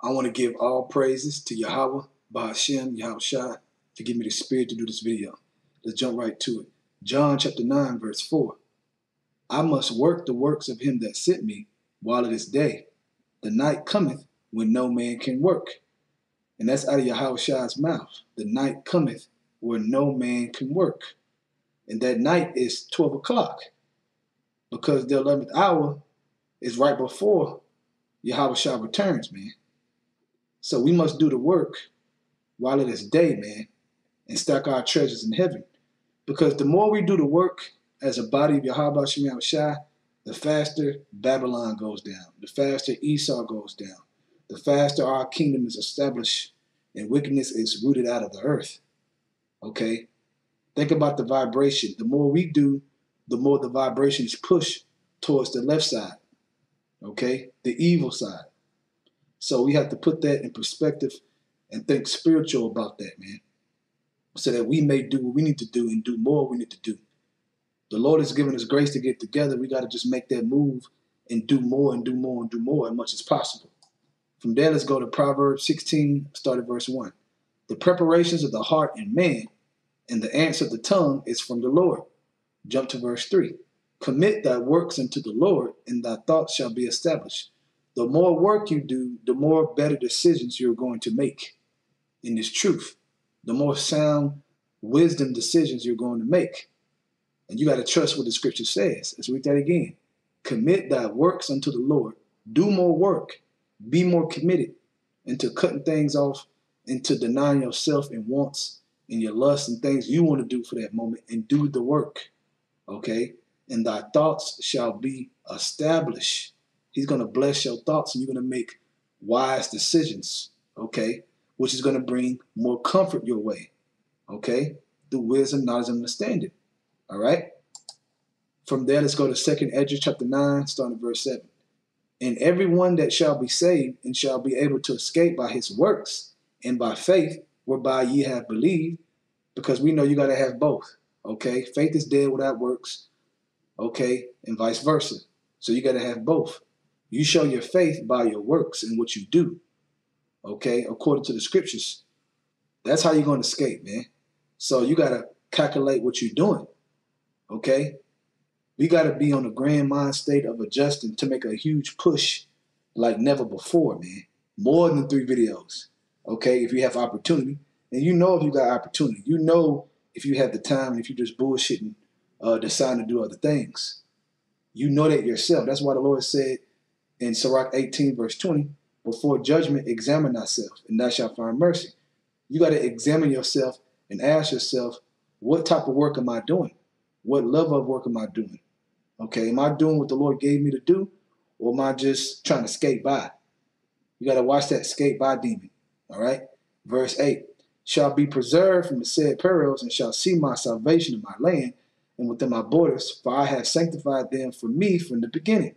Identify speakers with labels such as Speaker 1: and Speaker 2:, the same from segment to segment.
Speaker 1: I want to give all praises to Yahweh, Bahashem, Yahushua, to give me the spirit to do this video. Let's jump right to it. John chapter 9, verse 4. I must work the works of him that sent me while it is day. The night cometh when no man can work. And that's out of Yahushua's mouth. The night cometh where no man can work. And that night is 12 o'clock. Because the 11th hour is right before Yahushua returns, man. So we must do the work while it is day, man, and stack our treasures in heaven. Because the more we do the work as a body of Yahweh Shem Yahushua, the faster Babylon goes down, the faster Esau goes down, the faster our kingdom is established and wickedness is rooted out of the earth. Okay? Think about the vibration. The more we do, the more the vibration is pushed towards the left side. Okay? The evil side. So we have to put that in perspective and think spiritual about that, man. So that we may do what we need to do and do more we need to do. The Lord has given us grace to get together. We got to just make that move and do more and do more and do more as much as possible. From there, let's go to Proverbs 16, start at verse 1. The preparations of the heart in man and the answer of the tongue is from the Lord. Jump to verse 3. Commit thy works unto the Lord, and thy thoughts shall be established. The more work you do, the more better decisions you're going to make in this truth. The more sound wisdom decisions you're going to make. And you got to trust what the scripture says. Let's read that again. Commit thy works unto the Lord. Do more work. Be more committed into cutting things off, into denying yourself and wants and your lusts and things you want to do for that moment, and do the work. Okay? And thy thoughts shall be established. He's going to bless your thoughts and you're going to make wise decisions. Okay? Which is going to bring more comfort your way. Okay? Through wisdom, knowledge, and understanding. All right? From there, let's go to 2nd Ezra chapter 9, starting at verse 7. And everyone that shall be saved and shall be able to escape by his works and by faith, whereby ye have believed, because we know you got to have both. Okay? Faith is dead without works. Okay? And vice versa. So you got to have both. You show your faith by your works and what you do. Okay? According to the scriptures. That's how you're going to escape, man. So you got to calculate what you're doing. Okay? We got to be on a grand mind state of adjusting to make a huge push like never before, man. More than 3 videos. Okay? If you have opportunity. And you know if you got opportunity. You know if you have the time and if you just bullshitting, deciding to do other things. You know that yourself. That's why the Lord said in Sirach 18 verse 20, before judgment examine thyself and thou shalt find mercy. You got to examine yourself and ask yourself, what type of work am I doing? What level of work am I doing? Okay, am I doing what the Lord gave me to do? Or am I just trying to skate by? You got to watch that skate by demon. All right? Verse 8, shall be preserved from the said perils and shall see my salvation in my land and within my borders, for I have sanctified them for me from the beginning.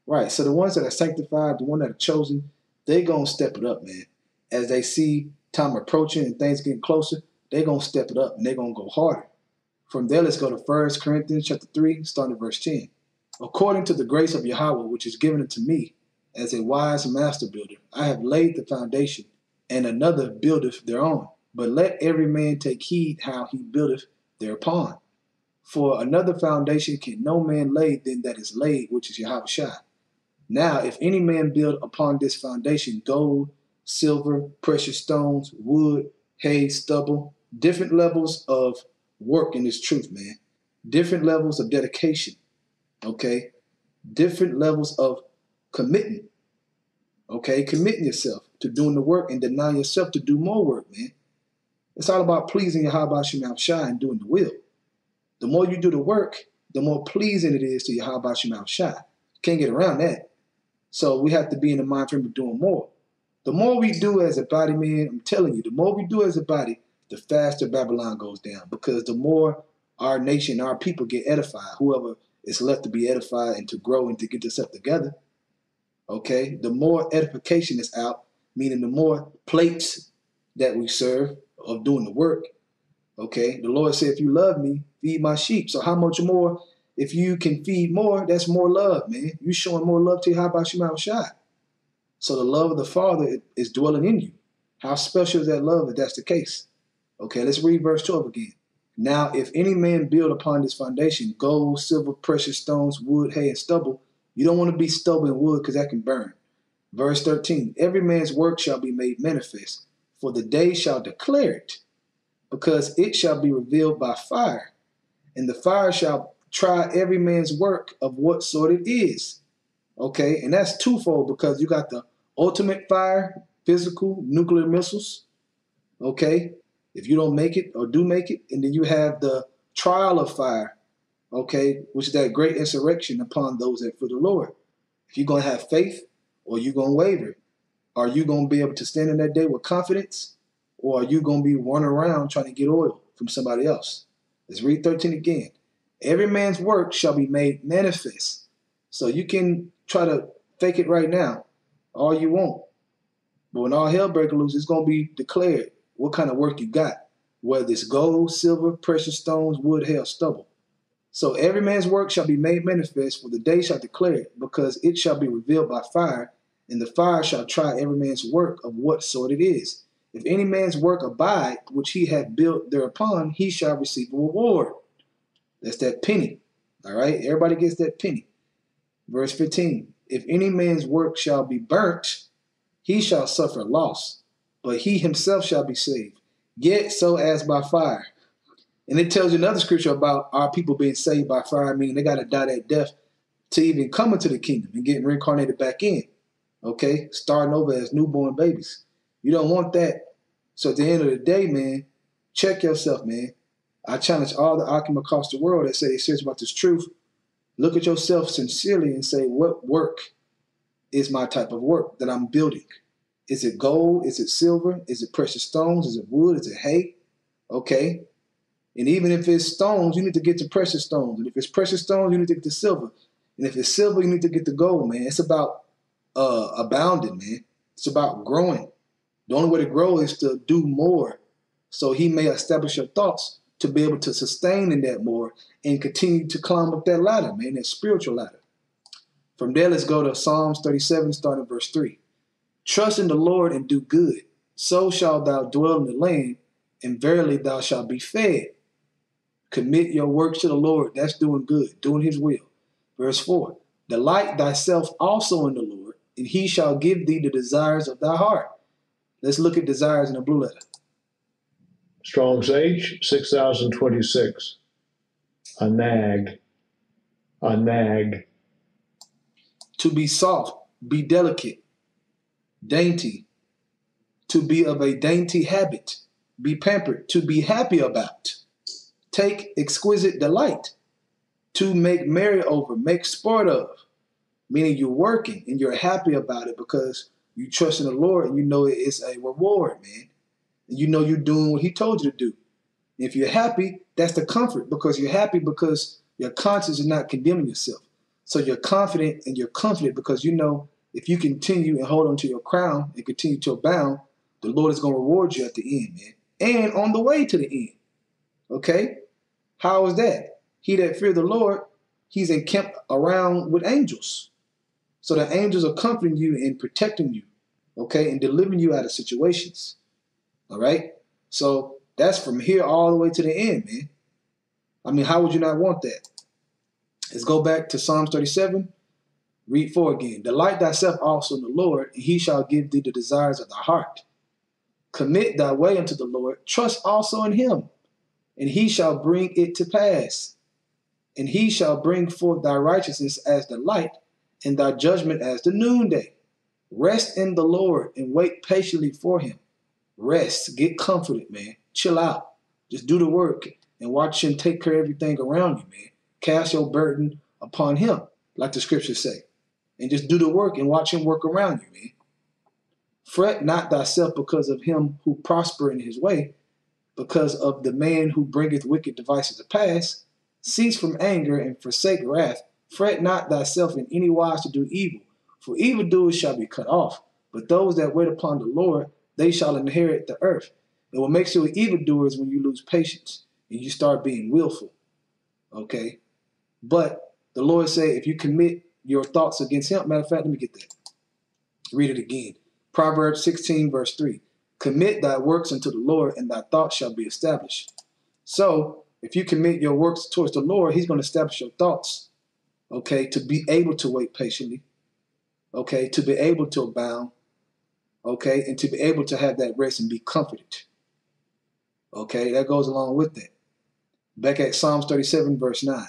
Speaker 1: Right, so the ones that are sanctified, the ones that are chosen, they're going to step it up, man. As they see time approaching and things getting closer, they're going to step it up and they're going to go harder. From there, let's go to 1 Corinthians chapter 3, starting at verse 10. According to the grace of Yahweh, which is given unto me as a wise master builder, I have laid the foundation, and another buildeth thereon. But let every man take heed how he buildeth thereupon. For another foundation can no man lay than that is laid, which is Yahushua. Now, if any man build upon this foundation gold, silver, precious stones, wood, hay, stubble, different levels of work in this truth, man. Different levels of dedication, okay? Different levels of commitment, okay? Committing yourself to doing the work and denying yourself to do more work, man. It's all about pleasing Yahweh Shem Yahushua and doing the will. The more you do the work, the more pleasing it is to Yahweh Shem Yahushua. Can't get around that. So we have to be in the mind frame of doing more. The more we do as a body, man, I'm telling you, the more we do as a body, the faster Babylon goes down. Because the more our nation, our people get edified, whoever is left to be edified and to grow and to get themselves together, okay, the more edification is out, meaning the more plates that we serve of doing the work, okay. The Lord said, if you love me, feed my sheep. So how much more, if you can feed more, that's more love, man. You showing more love to Yahweh Shem Yahushua. So the love of the Father is dwelling in you. How special is that love if that's the case? Okay, let's read verse 12 again. Now, if any man build upon this foundation, gold, silver, precious stones, wood, hay, and stubble, you don't want to be stubble and wood because that can burn. Verse 13, every man's work shall be made manifest, for the day shall declare it, because it shall be revealed by fire, and the fire shall try every man's work of what sort it is. Okay, and that's twofold because you got the ultimate fire, physical, nuclear missiles. Okay, if you don't make it or do make it, and then you have the trial of fire, okay, which is that great insurrection upon those that fear the Lord. If you're going to have faith or you're going to waver, are you going to be able to stand in that day with confidence, or are you going to be running around trying to get oil from somebody else? Let's read 13 again. Every man's work shall be made manifest. So you can try to fake it right now all you want. But when all hell breaks loose, it's going to be declared what kind of work you got, whether it's gold, silver, precious stones, wood, hay, or stubble. So every man's work shall be made manifest, for the day shall declare it, because it shall be revealed by fire, and the fire shall try every man's work of what sort it is. If any man's work abide, which he hath built thereupon, he shall receive a reward. That's that penny. All right? Everybody gets that penny. Verse 15. If any man's work shall be burnt, he shall suffer loss, but he himself shall be saved, yet so as by fire. And it tells you another scripture about our people being saved by fire, meaning they got to die that death to even come into the kingdom and get reincarnated back in. Okay? Starting over as newborn babies. You don't want that. So at the end of the day, man, check yourself, man. I challenge all the Akim across the world that say they're serious about this truth. Look at yourself sincerely and say, what work is my type of work that I'm building? Is it gold? Is it silver? Is it precious stones? Is it wood? Is it hay? Okay. And even if it's stones, you need to get to precious stones. And if it's precious stones, you need to get to silver. And if it's silver, you need to get to gold, man. It's about abounding, man. It's about growing. The only way to grow is to do more, so he may establish your thoughts to be able to sustain in that more and continue to climb up that ladder, man, that spiritual ladder. From there, let's go to Psalms 37, starting verse 3. Trust in the Lord and do good, so shalt thou dwell in the land, and verily thou shalt be fed. Commit your works to the Lord. That's doing good, doing his will. Verse 4. Delight thyself also in the Lord, and he shall give thee the desires of thy heart. Let's look at desires in the blue letter.
Speaker 2: Strong's H, 6026. A nag. A nag.
Speaker 1: To be soft, be delicate, dainty. To be of a dainty habit, be pampered, to be happy about. Take exquisite delight. To make merry over, make sport of. Meaning you're working and you're happy about it because you trust in the Lord and you know it's a reward, man. And you know you're doing what he told you to do. And if you're happy, that's the comfort, because you're happy because your conscience is not condemning yourself. So you're confident and you're confident because you know if you continue and hold on to your crown and continue to abound, the Lord is going to reward you at the end, man. And on the way to the end. Okay? How is that? He that fear the Lord, he's encamped around with angels. So the angels are comforting you and protecting you, okay, and delivering you out of situations. All right? So that's from here all the way to the end, man. I mean, how would you not want that? Let's go back to Psalms 37. Read 4 again. Delight thyself also in the Lord, and he shall give thee the desires of thy heart. Commit thy way unto the Lord. Trust also in him, and he shall bring it to pass. And he shall bring forth thy righteousness as the light, and thy judgment as the noonday. Rest in the Lord and wait patiently for him. Rest. Get comforted, man. Chill out. Just do the work and watch him take care of everything around you, man. Cast your burden upon him, like the scriptures say. And just do the work and watch him work around you, man. Fret not thyself because of him who prosper in his way, because of the man who bringeth wicked devices to pass. Cease from anger and forsake wrath. Fret not thyself in any wise to do evil, for evildoers shall be cut off. But those that wait upon the Lord, they shall inherit the earth. And what makes you an evildoer is when you lose patience and you start being willful. Okay? But the Lord say, if you commit your thoughts against him, matter of fact, let me get that. Read it again. Proverbs 16, verse 3. Commit thy works unto the Lord, and thy thoughts shall be established. So, if you commit your works towards the Lord, he's going to establish your thoughts, okay, to be able to wait patiently, okay, to be able to abound, okay, and to be able to have that rest and be comforted. Okay, that goes along with that. Back at Psalms 37, verse 9.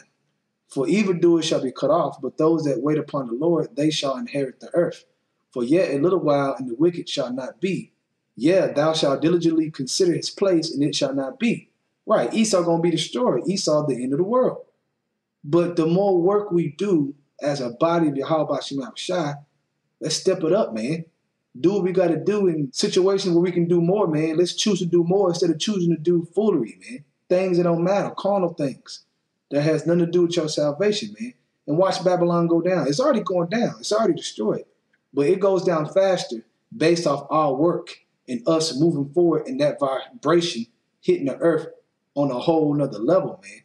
Speaker 1: For evildoers shall be cut off, but those that wait upon the Lord, they shall inherit the earth. For yet a little while, and the wicked shall not be. Yeah, thou shalt diligently consider his place, and it shall not be. Right, Esau going to be destroyed. Esau, the end of the world. But the more work we do as a body of Yahweh Shem Shai, let's step it up, man. Do what we got to do in situations where we can do more, man. Let's choose to do more instead of choosing to do foolery, man. Things that don't matter, carnal things that has nothing to do with your salvation, man. And watch Babylon go down. It's already going down. It's already destroyed. But it goes down faster based off our work and us moving forward and that vibration hitting the earth on a whole nother level, man.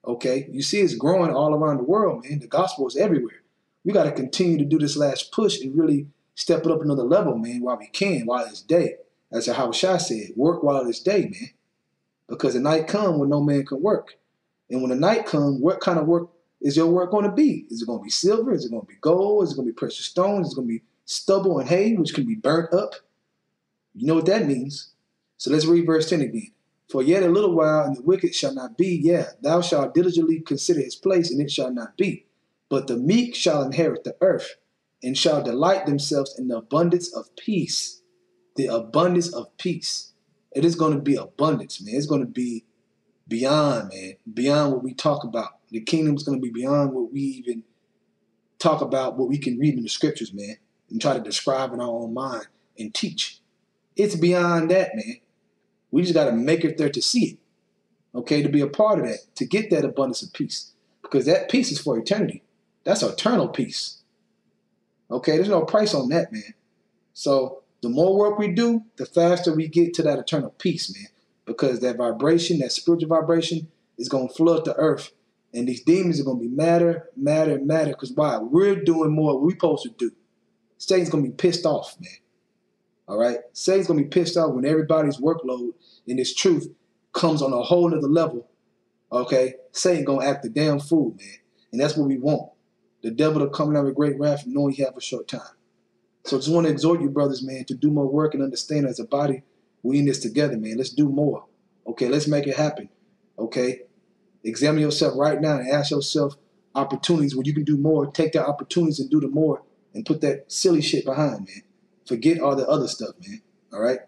Speaker 1: Okay? You see it's growing all around the world, man. The gospel is everywhere. We got to continue to do this last push and really step it up another level, man, while we can, while it's day. As Yahweh Shai said, work while it's day, man. Because the night come when no man can work. And when the night comes, what kind of work is your work going to be? Is it going to be silver? Is it going to be gold? Is it going to be precious stones? Is it going to be stubble and hay, which can be burnt up? You know what that means. So let's read verse 10 again. For yet a little while, and the wicked shall not be. Yeah, thou shalt diligently consider his place, and it shall not be. But the meek shall inherit the earth, and shall delight themselves in the abundance of peace. The abundance of peace. It is going to be abundance, man. It's going to be beyond, man. Beyond what we talk about. The kingdom is going to be beyond what we even talk about, what we can read in the scriptures, man, and try to describe in our own mind and teach. It's beyond that, man. We just got to make it there to see it, okay, to be a part of that, to get that abundance of peace. Because that peace is for eternity. That's eternal peace. Okay, there's no price on that, man. So the more work we do, the faster we get to that eternal peace, man. Because that vibration, that spiritual vibration, is going to flood the earth. And these demons are going to be madder. Because why? We're doing more what we're supposed to do. Satan's going to be pissed off, man. All right? Satan's going to be pissed off when everybody's workload in this truth comes on a whole nother level. Okay? Satan going to act the damn fool, man. And that's what we want. The devil to come down with great wrath knowing he have a short time. So I just want to exhort you, brothers, man, to do more work and understand as a body, we in this together, man. Let's do more. Okay? Let's make it happen. Okay? Examine yourself right now and ask yourself opportunities where you can do more. Take the opportunities and do the more and put that silly shit behind, man. Forget all the other stuff, man. All right?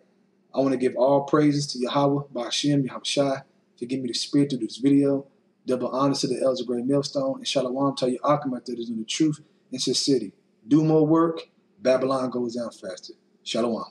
Speaker 1: I want to give all praises to Yahweh, Ba'ashem, Yahweh Shai, for giving me the spirit to do this video. Double honors to the elders of Great Millstone. And Shalom to you, Achamat, that is in the truth and sincerity. Do more work. Babylon goes down faster. Shalom.